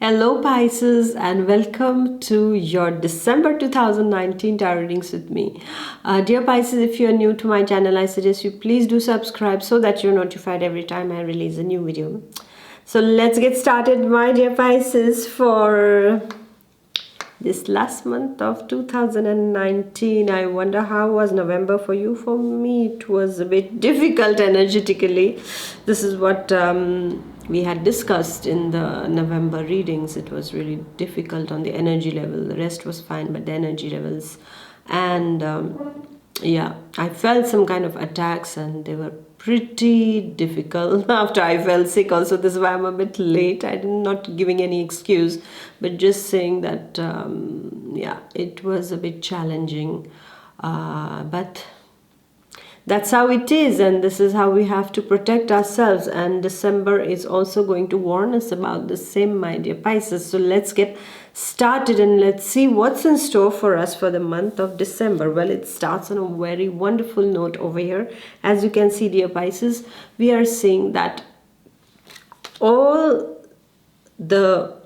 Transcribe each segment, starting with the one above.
Hello Pisces and welcome to your December 2019 tarot readings with me. Dear Pisces, if you are new to my channel, I suggest you please do subscribe so that you're notified every time I release a new video. So let's get started, my dear Pisces, for this last month of 2019. I wonder how was November for you. For me, it was a bit difficult energetically. This is what we had discussed in the November readings. It was really difficult on the energy level. The rest was fine, but the energy levels. And yeah, I felt some kind of attacks and they were pretty difficult after I fell sick also. This is why I'm a bit late. I'm not giving any excuse, but just saying that yeah, it was a bit challenging, but that's how it is, and this is how we have to protect ourselves. And December is also going to warn us about the same, my dear Pisces. So let's get started and let's see what's in store for us for the month of December. Well, it starts on a very wonderful note over here. As you can see, dear Pisces, we are seeing that all the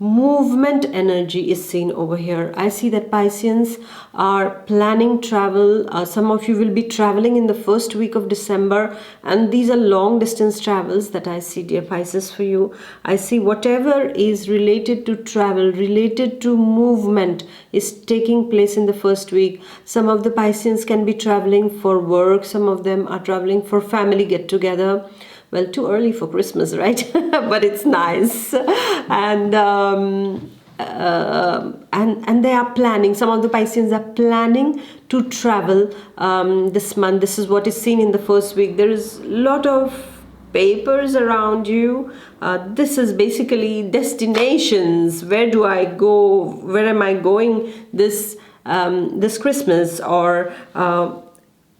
movement energy is seen over here. I see that Pisceans are planning travel. Some of you will be traveling in the first week of December, and these are long distance travels that I see, dear Pisces, for you. I see whatever is related to travel, related to movement, is taking place in the first week. Some of the Pisceans can be traveling for work, some of them are traveling for family get together. Well, too early for Christmas, right? But it's nice. And and they are planning. Some of the Pisceans are planning to travel this month. This is what is seen in the first week. There is a lot of papers around you. This is basically destinations. Where do I go? Where am I going this this Christmas? Or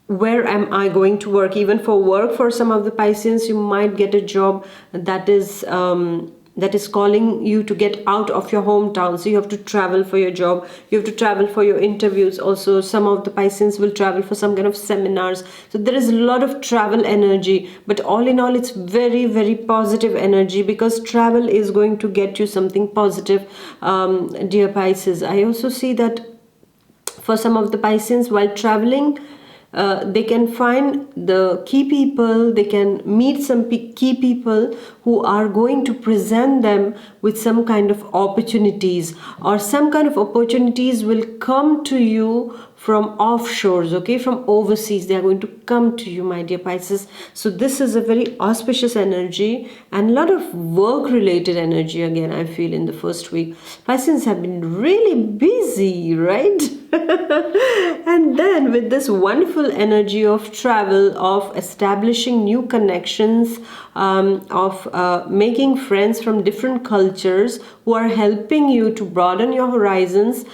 where am I going to work? Even for work, for some of the Pisceans, you might get a job that is calling you to get out of your hometown. So you have to travel for your job. You have to travel for your interviews. Also, some of the Pisceans will travel for some kind of seminars. So there is a lot of travel energy. But all in all, it's very, very positive energy, because travel is going to get you something positive, dear Pisces. I also see that for some of the Pisceans, while traveling, they can find the key people, they can meet some key people who are going to present them with some kind of opportunities, or some kind of opportunities will come to you from offshores, okay, from overseas. They are going to come to you, my dear Pisces. So this is a very auspicious energy and a lot of work related energy again, I feel, in the first week. Pisces have been really busy, right? And then with this wonderful energy of travel, of establishing new connections, of making friends from different cultures who are helping you to broaden your horizons,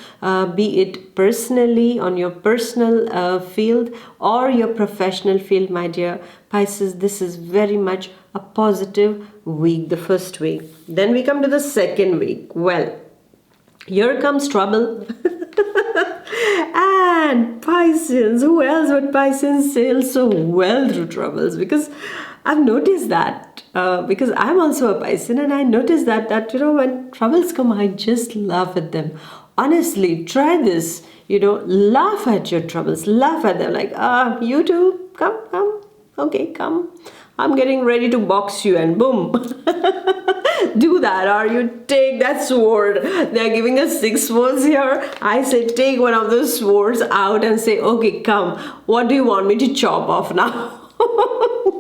be it personally on your personal field or your professional field, my dear Pisces. This is very much a positive week, the first week. Then we come to the second week. Well, here comes trouble. And Pisces, who else but Pisces sail so well through troubles? Because I've noticed that, because I'm also a Pisces, and I noticed that you know, when troubles come, I just laugh at them. Honestly, try this. You know, laugh at your troubles, laugh at them, like, you too, come, okay, come. I'm getting ready to box you, and boom. Do that. Or you take that sword. They're giving us 6 swords here. I say take one of those swords out and say, okay, come, what do you want me to chop off now?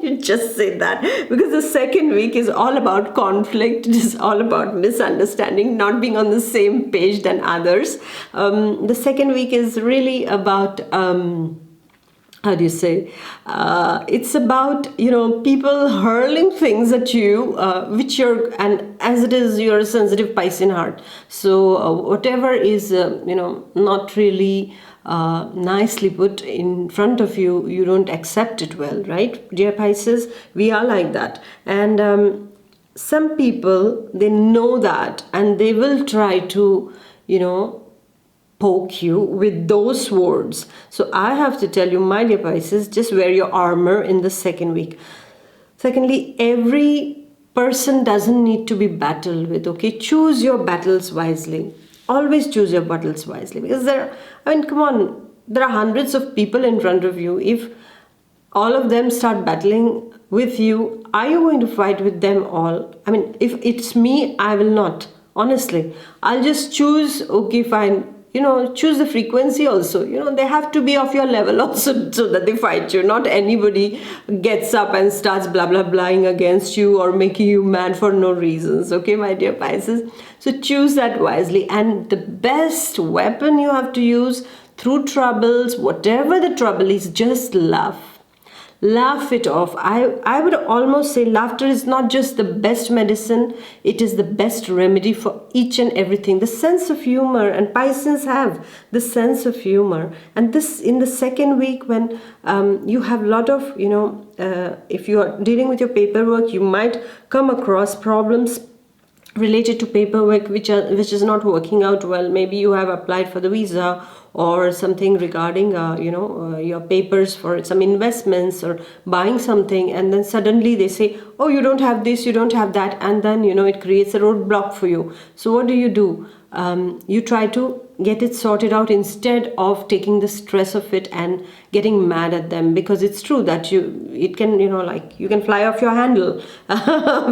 You just say that, because the second week is all about conflict. It is all about misunderstanding, not being on the same page than others. The second week is really about how do you say, it's about, you know, people hurling things at you, which you're, and as it is, you're a sensitive Piscean heart, so whatever is you know, not really nicely put in front of you, you don't accept it well, right, dear Pisces? We are like that. And some people, they know that, and they will try to, you know, poke you with those swords. So I have to tell you, my dear Pisces, just wear your armor in the second week. Secondly, every person doesn't need to be battled with, okay? Choose your battles wisely. Always choose your battles wisely, because come on, there are hundreds of people in front of you. If all of them start battling with you, are you going to fight with them all? I mean, if it's me, I will not. Honestly, I'll just choose, okay, fine. Choose the frequency also. They have to be of your level also so that they fight you. Not anybody gets up and starts blah blah blahing against you or making you mad for no reasons. Okay, my dear Pisces. So choose that wisely. And the best weapon you have to use through troubles, whatever the trouble is, just laugh. Laugh it off. I would almost say laughter is not just the best medicine, it is the best remedy for each and everything. The sense of humor, and Pisces have the sense of humor. And this, in the second week, when you have a lot of, if you are dealing with your paperwork, you might come across problems related to paperwork which is not working out well. Maybe you have applied for the visa or something regarding your papers for some investments or buying something, and then suddenly they say, oh, you don't have this, you don't have that, and then it creates a roadblock for you. So what do? You try to get it sorted out instead of taking the stress of it and getting mad at them, because it's true that you can fly off your handle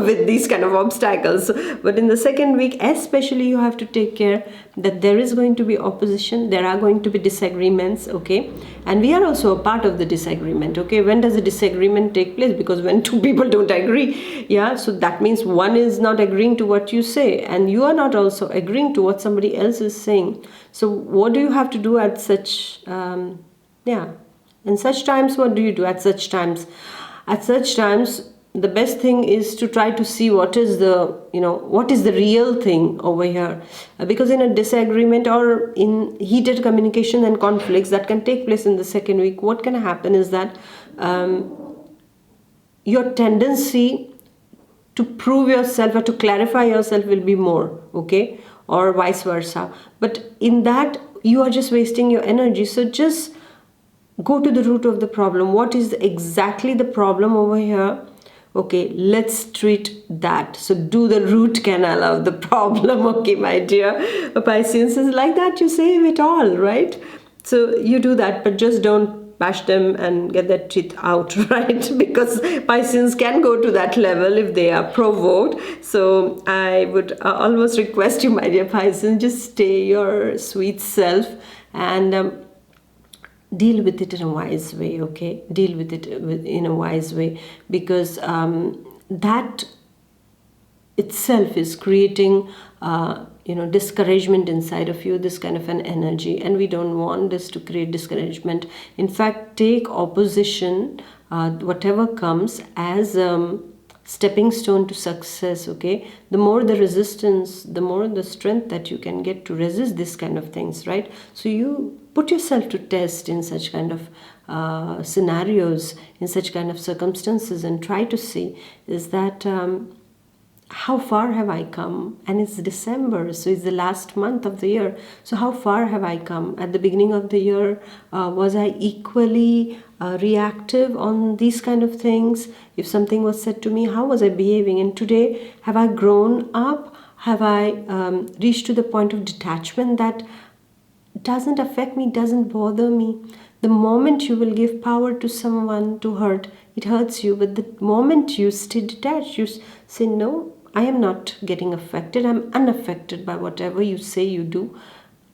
with these kind of obstacles. But in the second week especially, you have to take care that there is going to be opposition, there are going to be disagreements, okay? And we are also a part of the disagreement, okay? When does a disagreement take place? Because when two people don't agree, yeah, so that means one is not agreeing to what you say, and you are not also agreeing to what somebody else is saying. So what do you have to do at such in such times? What do you do at such times? At such times, the best thing is to try to see what is the real thing over here. Because in a disagreement or in heated communication and conflicts that can take place in the second week, what can happen is that your tendency to prove yourself or to clarify yourself will be more, okay? Or vice versa. But in that, you are just wasting your energy. So just go to the root of the problem. What is exactly the problem over here? Okay, let's treat that. So do the root canal of the problem, okay, my dear Pisces. Is like that, you save it all, right? So you do that, but just don't bash them and get their teeth out, right? Because Pisces can go to that level if they are provoked. So I would almost request you, my dear Pisces, just stay your sweet self and deal with it in a wise way, okay? Deal with it in a wise way, because that itself is creating discouragement inside of you, this kind of an energy, and we don't want this to create discouragement. In fact, take opposition, whatever comes, as stepping stone to success, okay? The more the resistance, the more the strength that you can get to resist this kind of things, right? So you put yourself to test in such kind of scenarios, in such kind of circumstances, and try to see is that how far have I come? And it's December, so it's the last month of the year. So how far have I come? At the beginning of the year, was I equally reactive on these kind of things? If something was said to me, how was I behaving? And today, have I grown up? Have I reached to the point of detachment that doesn't affect me, doesn't bother me? The moment you will give power to someone to hurt, it hurts you. But the moment you stay detached, you say, no, I am not getting affected. I'm unaffected by whatever you say, you do.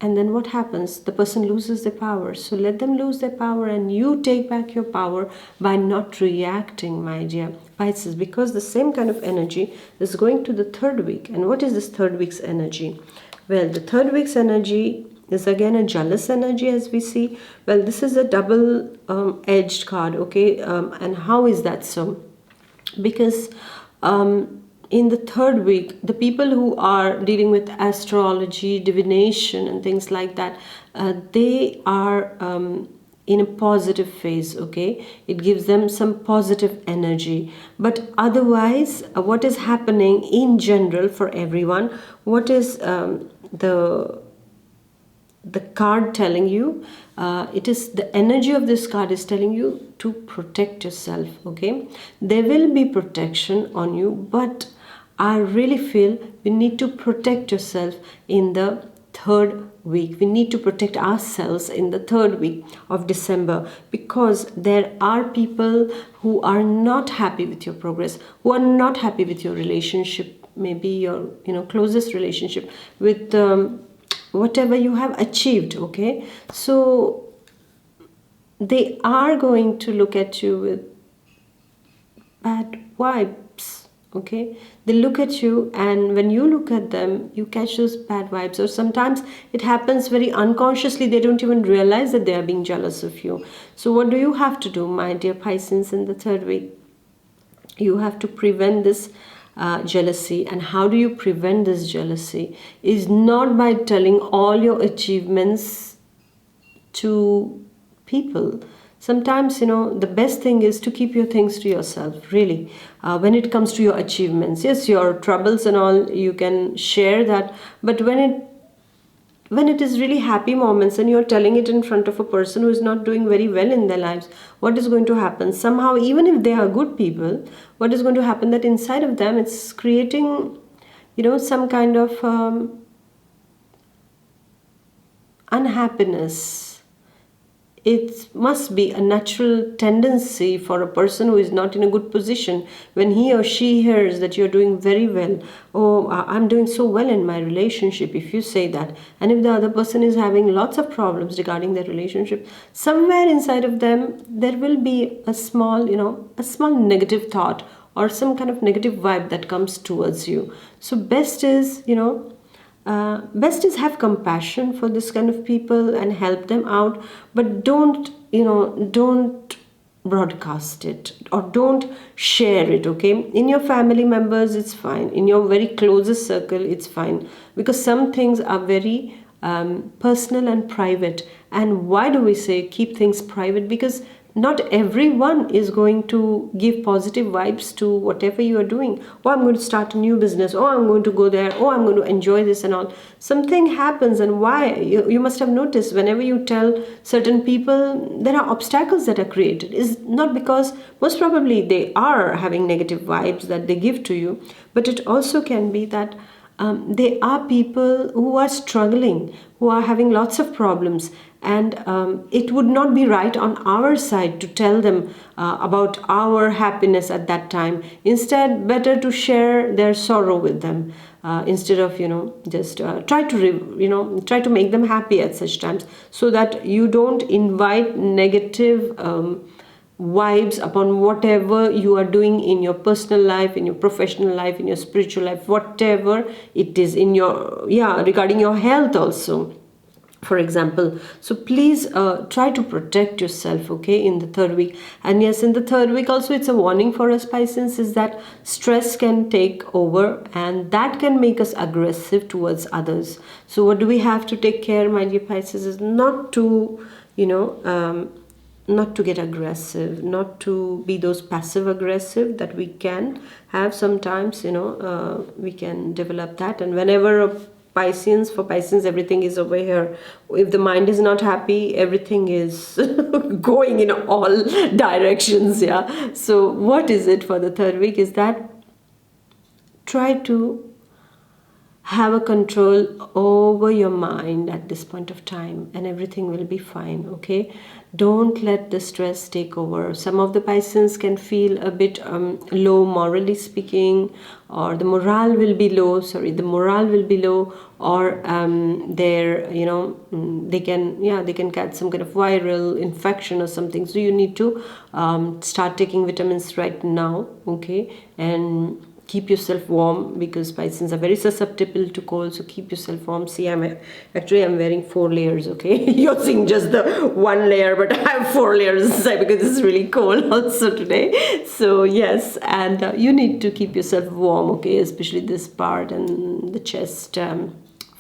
And then what happens? The person loses their power. So let them lose their power, and you take back your power by not reacting, my dear Pisces. Because the same kind of energy is going to the third week. And what is this third week's energy? Well, the third week's energy is again a jealous energy, as we see. Well, this is a double-edged card, okay? And how is that so? Because in the third week, the people who are dealing with astrology, divination, and things like that, they are in a positive phase, okay? It gives them some positive energy. But otherwise, what is happening in general for everyone? What is the card telling you? It is the energy of this card is telling you to protect yourself, okay? There will be protection on you, but I really feel we need to protect yourself in the third week. We need to protect ourselves in the third week of December, because there are people who are not happy with your progress, who are not happy with your relationship, maybe your closest relationship, with whatever you have achieved. Okay, so they are going to look at you with bad vibes. Okay, they look at you, and when you look at them, you catch those bad vibes. Or sometimes it happens very unconsciously, they don't even realize that they are being jealous of you. So what do you have to do, my dear Pisces, in the third week? You have to prevent this jealousy. And how do you prevent this jealousy? Is not by telling all your achievements to people. Sometimes, the best thing is to keep your things to yourself, really. When it comes to your achievements, yes, your troubles and all, you can share that. But when it is really happy moments and you're telling it in front of a person who is not doing very well in their lives, what is going to happen? Somehow, even if they are good people, what is going to happen, that inside of them it's creating, some kind of unhappiness. It must be a natural tendency for a person who is not in a good position, when he or she hears that you're doing very well. Oh, I'm doing so well in my relationship, if you say that. And if the other person is having lots of problems regarding their relationship, somewhere inside of them there will be a small negative thought or some kind of negative vibe that comes towards you. So best is have compassion for this kind of people and help them out, but don't broadcast it or don't share it. Okay, in your family members it's fine, in your very closest circle it's fine, because some things are very personal and private. And why do we say keep things private? Because not everyone is going to give positive vibes to whatever you are doing. Oh, I'm going to start a new business. Oh, I'm going to go there. Oh, I'm going to enjoy this and all. Something happens, and why? You must have noticed whenever you tell certain people, there are obstacles that are created. It's not because most probably they are having negative vibes that they give to you, but it also can be that they are people who are struggling, who are having lots of problems, and it would not be right on our side to tell them about our happiness at that time. Instead, better to share their sorrow with them, instead of just try to make them happy at such times, so that you don't invite negative vibes upon whatever you are doing in your personal life, in your professional life, in your spiritual life, whatever it is, in your regarding your health also, for example. So please try to protect yourself, okay, in the third week. And yes, in the third week also, it's a warning for us Pisces, is that stress can take over, and that can make us aggressive towards others. So what do we have to take care, my dear Pisces, is not to not to get aggressive, not to be those passive aggressive that we can have sometimes. We can develop that. And whenever for Pisces, everything is over here. If the mind is not happy, everything is going in all directions. Yeah. So what is it for the third week is that try to have a control over your mind at this point of time, and everything will be fine. Okay, don't let the stress take over. Some of the Pisces can feel a bit low morally speaking, or the morale will be low, or they can catch some kind of viral infection or something. So you need to start taking vitamins right now. Okay, and keep yourself warm, because Pisces are very susceptible to cold. So keep yourself warm. See, I'm wearing 4 layers. Okay, you're seeing just the 1 layer, but I have 4 layers inside because it's really cold also today. So yes, and you need to keep yourself warm. Okay, especially this part and the chest.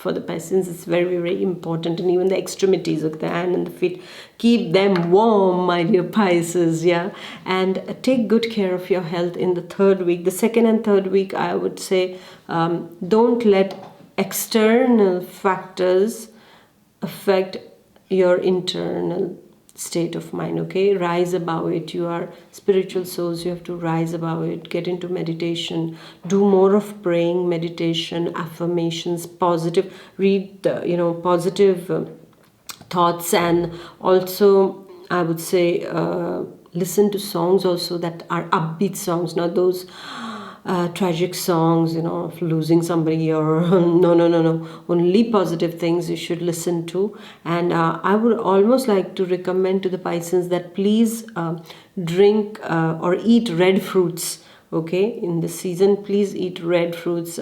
For the Pisces, it's very, very important, and even the extremities of the hand and the feet, keep them warm, my dear Pisces. Yeah, and take good care of your health in the third week. The second and third week, I would say, don't let external factors affect your internal state of mind. Okay, rise above it. You are spiritual souls, you have to rise above it, get into meditation, do more of praying, meditation, affirmations, positive, read positive thoughts, and also I would say listen to songs also that are upbeat songs, not those tragic songs, of losing somebody, or no. Only positive things you should listen to. And I would almost like to recommend to the Pisces that please drink or eat red fruits. Okay, in this season, please eat red fruits.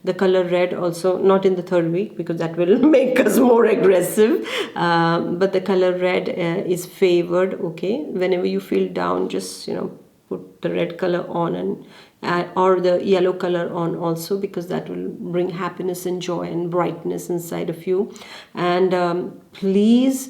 The color red also, not in the third week because that will make us more aggressive. But the color red is favored. Okay, whenever you feel down, just put the red color on, and or the yellow color on also, because that will bring happiness and joy and brightness inside of you. And please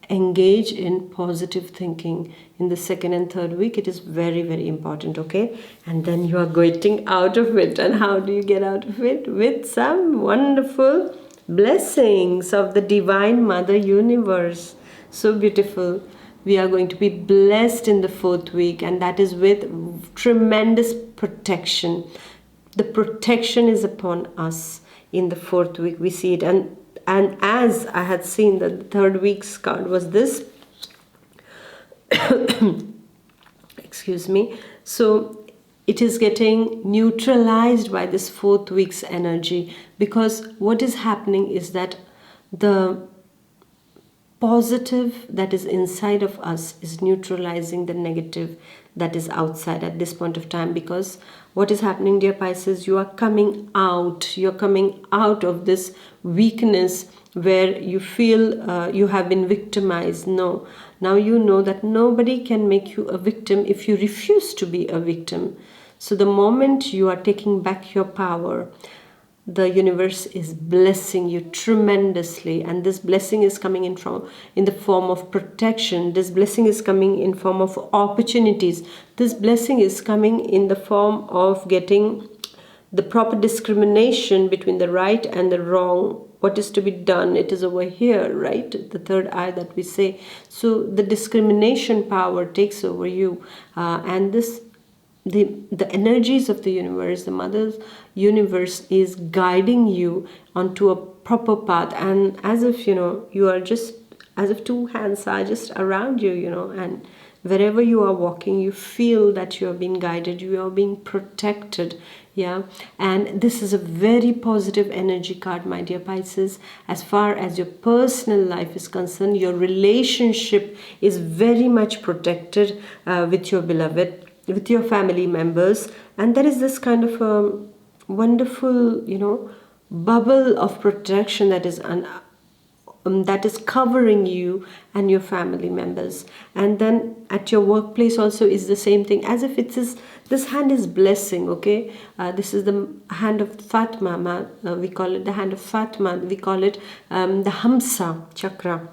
engage in positive thinking in the second and third week. It is very, very important. Okay, and then you are getting out of it. And how do you get out of it? With some wonderful blessings of the Divine Mother Universe. So beautiful. We are going to be blessed in the fourth week, and that is with tremendous protection. The protection is upon us in the fourth week. We see it, and as I had seen, that the third week's card was this. Excuse me. So it is getting neutralized by this fourth week's energy, because what is happening is that the positive that is inside of us is neutralizing the negative that is outside at this point of time. Because what is happening, dear Pisces, you're coming out of this weakness where you feel you have been victimized. No, now you know that nobody can make you a victim if you refuse to be a victim. So the moment you are taking back your power, the universe is blessing you tremendously, and this blessing is coming in the form of protection. This blessing is coming in form of opportunities. This blessing is coming in the form of getting the proper discrimination between the right and the wrong. What is to be done? It is over here, right? The third eye that we say. So the discrimination power takes over you, and this. The energies of the universe, the mother's universe, is guiding you onto a proper path, and as if you are just, as if two hands are just around you, and wherever you are walking, you feel that you are being guided, you are being protected. Yeah, and this is a very positive energy card, my dear Pisces. As far as your personal life is concerned, your relationship is very much protected with your beloved, with your family members, and there is this kind of a wonderful bubble of protection that is covering you and your family members. And then at your workplace also is the same thing, as if this hand is blessing. Okay, this is the hand of Fatma. We call it the hand of Fatma. We call it the Hamsa chakra.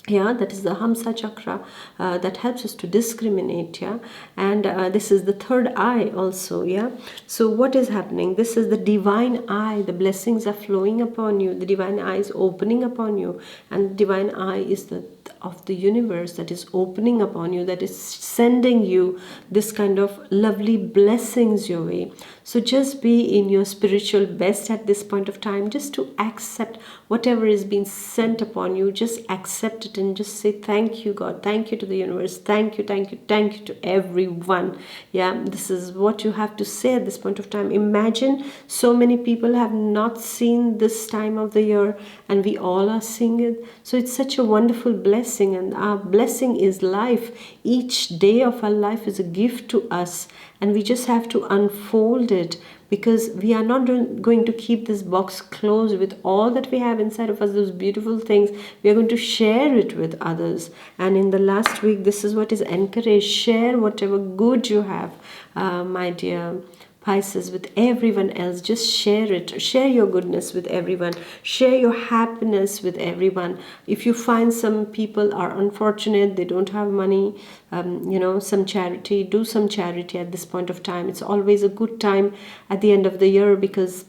Yeah, that is the Hamsa chakra that helps us to discriminate. Yeah, and this is the third eye also. Yeah, so what is happening? This is the divine eye. The blessings are flowing upon you. The divine eye is opening upon you, and the divine eye is of the universe that is opening upon you, that is sending you this kind of lovely blessings your way. So just be in your spiritual best at this point of time, just to accept whatever is being sent upon you. Just accept it and just say thank you, God, thank you to the universe, thank you to everyone. Yeah, this is what you have to say at this point of time. Imagine so many people have not seen this time of the year, and we all are seeing it. So it's such a wonderful blessing, and our blessing is life. Each day of our life is a gift to us, and we just have to unfold it, because we are not going to keep this box closed with all that we have inside of us, those beautiful things. We are going to share it with others. And in the last week, this is what is encouraged. Share whatever good you have, my dear Pisces, with everyone else. Just share it. Share your goodness with everyone. Share your happiness with everyone. If you find some people are unfortunate, they don't have money, some charity, do some charity at this point of time. It's always a good time at the end of the year, because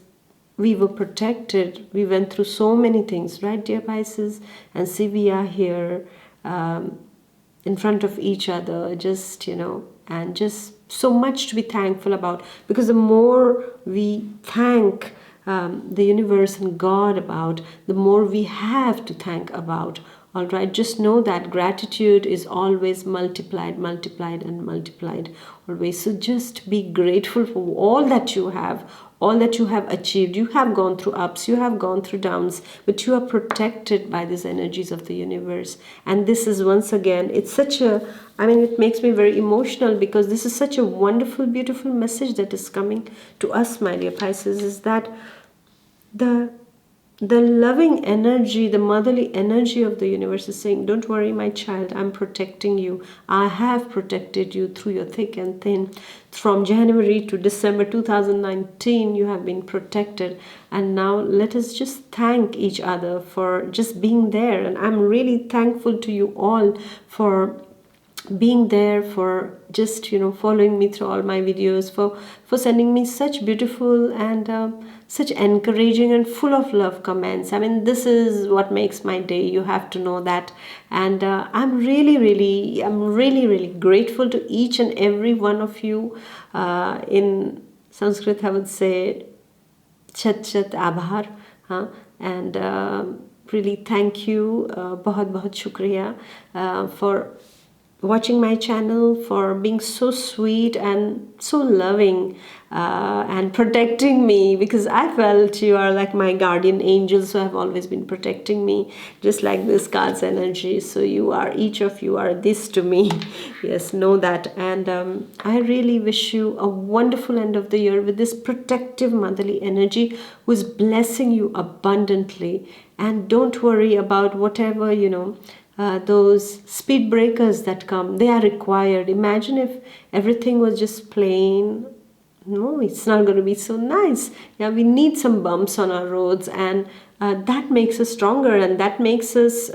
we were protected. We went through so many things, right, dear Pisces? And see, we are here in front of each other, just, and just so much to be thankful about, because the more we thank the universe and God about, the more we have to thank about. All right, just know that gratitude is always multiplied, multiplied, and multiplied always. So just be grateful for all that you have, all that you have achieved. You have gone through ups, you have gone through downs, but you are protected by these energies of the universe. And this is, once again, it's such a, it makes me very emotional, because this is such a wonderful, beautiful message that is coming to us, my dear Pisces, is that the loving energy, the motherly energy of the universe is saying, don't worry, my child, I'm protecting you. I have protected you through your thick and thin. From January to December 2019, you have been protected. And now let us just thank each other for just being there. And I'm really thankful to you all for being there, for just following me through all my videos, for sending me such beautiful and such encouraging and full of love comments. This is what makes my day, you have to know that. And I'm really grateful to each and every one of you. In Sanskrit I would say chat chat abhar, and really thank you, bahut shukriya for watching my channel, for being so sweet and so loving and protecting me, because I felt you are like my guardian angels who have always been protecting me, just like this God's energy. So each of you are this to me. Yes, know that. And I really wish you a wonderful end of the year with this protective motherly energy who is blessing you abundantly. And don't worry about whatever, those speed breakers that come, they are required. Imagine if everything was just plain. No, it's not going to be so nice. Yeah, we need some bumps on our roads, and that makes us stronger, and that makes us,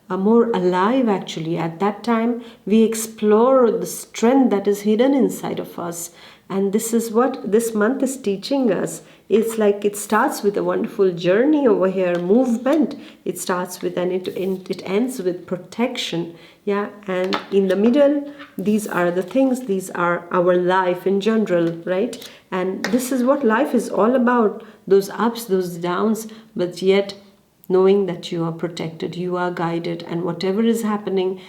more alive actually. At that time, we explore the strength that is hidden inside of us. And this is what this month is teaching us. It's like it starts with a wonderful journey over here, movement. It starts with, and it ends with protection. Yeah, and in the middle, these are the things, these are our life in general, right? And this is what life is all about, those ups, those downs, but yet knowing that you are protected, you are guided, and whatever is happening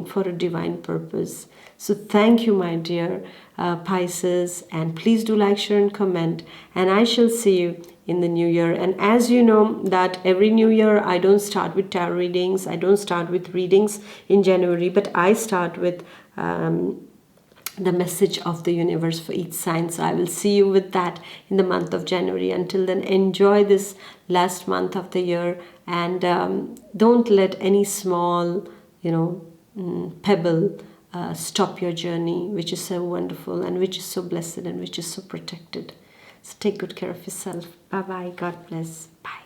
for a divine purpose. So thank you, my dear Pisces, and please do like, share, and comment, and I shall see you in the new year. And as you know that every new year I don't start with tarot readings, I don't start with readings in January, but I start with the message of the universe for each sign. So I will see you with that in the month of January. Until then, enjoy this last month of the year, and don't let any small pebble stop your journey, which is so wonderful and which is so blessed and which is so protected. So take good care of yourself. Bye bye. God bless. Bye.